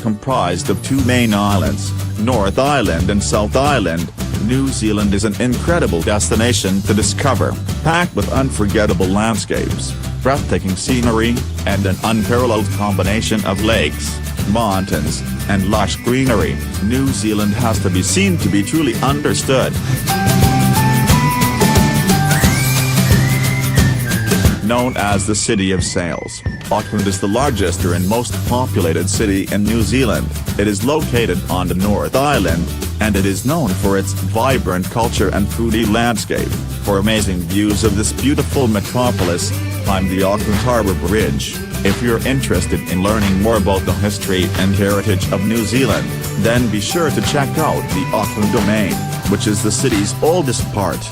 Comprised of two main islands, North Island and South Island, New Zealand is an incredible destination to discover, packed with unforgettable landscapes, breathtaking scenery, and an unparalleled combination of lakes, mountains, and lush greenery. New Zealand has to be seen to be truly understood. Known as the City of Sails, Auckland is the largest and most populated city in New Zealand. It is located on the North Island, and it is known for its vibrant culture and foodie landscape. For amazing views of this beautiful metropolis, climb the Auckland Harbour Bridge. If you're interested in learning more about the history and heritage of New Zealand, then be sure to check out the Auckland Domain, which is the city's oldest part.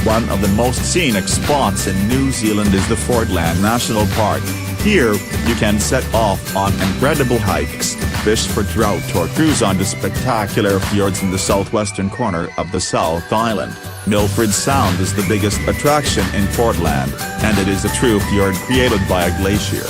One of the most scenic spots in New Zealand is the Fiordland National Park. Here, you can set off on incredible hikes, fish for trout or cruise on the spectacular fjords in the southwestern corner of the South Island. Milford Sound is the biggest attraction in Fiordland, and it is a true fjord created by a glacier.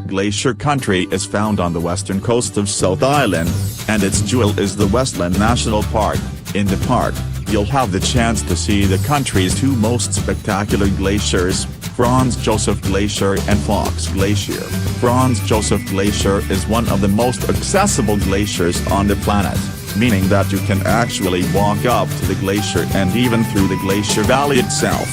Glacier country is found on the western coast of South Island, and its jewel is the Westland National Park. In the park, you'll have the chance to see the country's two most spectacular glaciers, Franz Josef Glacier and Fox Glacier. Franz Josef Glacier is one of the most accessible glaciers on the planet, meaning that you can actually walk up to the glacier and even through the glacier valley itself.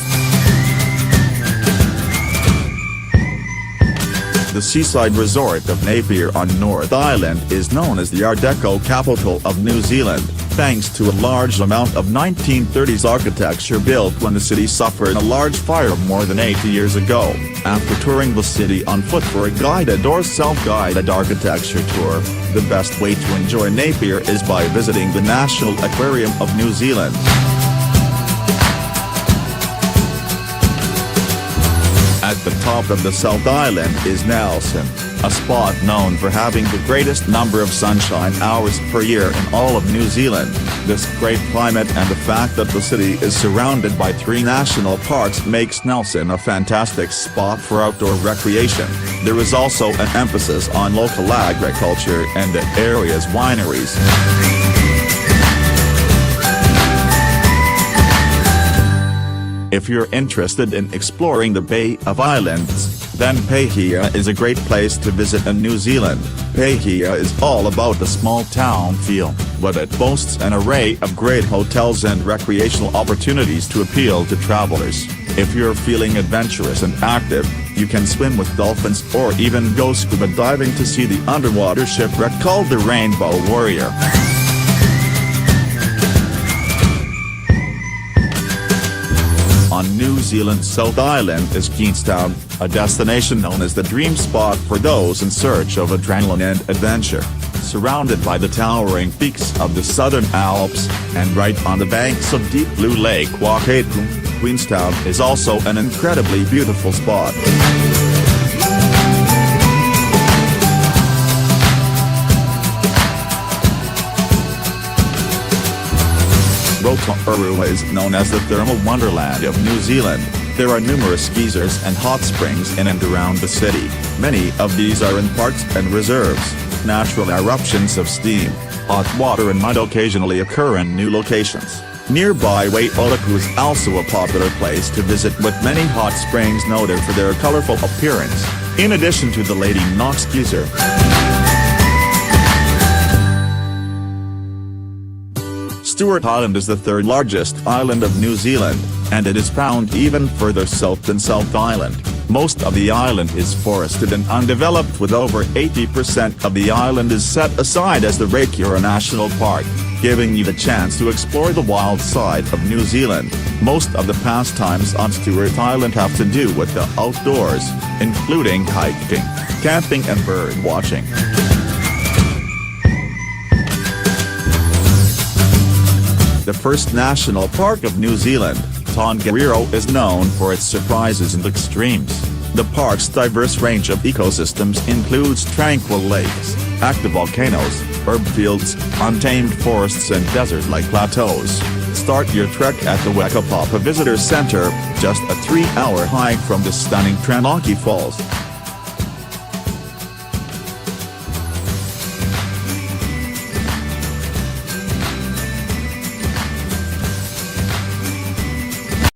The seaside resort of Napier on North Island is known as the Art Deco capital of New Zealand, thanks to a large amount of 1930s architecture built when the city suffered a large fire more than 80 years ago. After touring the city on foot for a guided or self-guided architecture tour, the best way to enjoy Napier is by visiting the National Aquarium of New Zealand. At the top of the South Island is Nelson, a spot known for having the greatest number of sunshine hours per year in all of New Zealand. This great climate and the fact that the city is surrounded by 3 national parks makes Nelson a fantastic spot for outdoor recreation. There is also an emphasis on local agriculture and the area's wineries. If you're interested in exploring the Bay of Islands, then Paihia is a great place to visit in New Zealand. Paihia is all about the small town feel, but it boasts an array of great hotels and recreational opportunities to appeal to travelers. If you're feeling adventurous and active, you can swim with dolphins or even go scuba diving to see the underwater shipwreck called the Rainbow Warrior. On New Zealand's South Island is Queenstown, a destination known as the dream spot for those in search of adrenaline and adventure. Surrounded by the towering peaks of the Southern Alps, and right on the banks of deep blue Lake Waikato, Queenstown is also an incredibly beautiful spot. Rotorua is known as the thermal wonderland of New Zealand. There are numerous geysers and hot springs in and around the city. Many of these are in parks and reserves. Natural eruptions of steam, hot water and mud occasionally occur in new locations. Nearby Waiolaku is also a popular place to visit, with many hot springs noted for their colorful appearance, in addition to the Lady Knox geyser. Stewart Island is the 3rd largest island of New Zealand, and it is found even further south than South Island. Most of the island is forested and undeveloped, with over 80% of the island is set aside as the Rakiura National Park, giving you the chance to explore the wild side of New Zealand. Most of the pastimes on Stewart Island have to do with the outdoors, including hiking, camping and bird watching. first national park of New Zealand, Tongariro is known for its surprises and extremes. The park's diverse range of ecosystems includes tranquil lakes, active volcanoes, herb fields, untamed forests and desert-like plateaus. Start your trek at the Wekapapa Visitor Center, just a 3-hour hike from the stunning Tranaki Falls.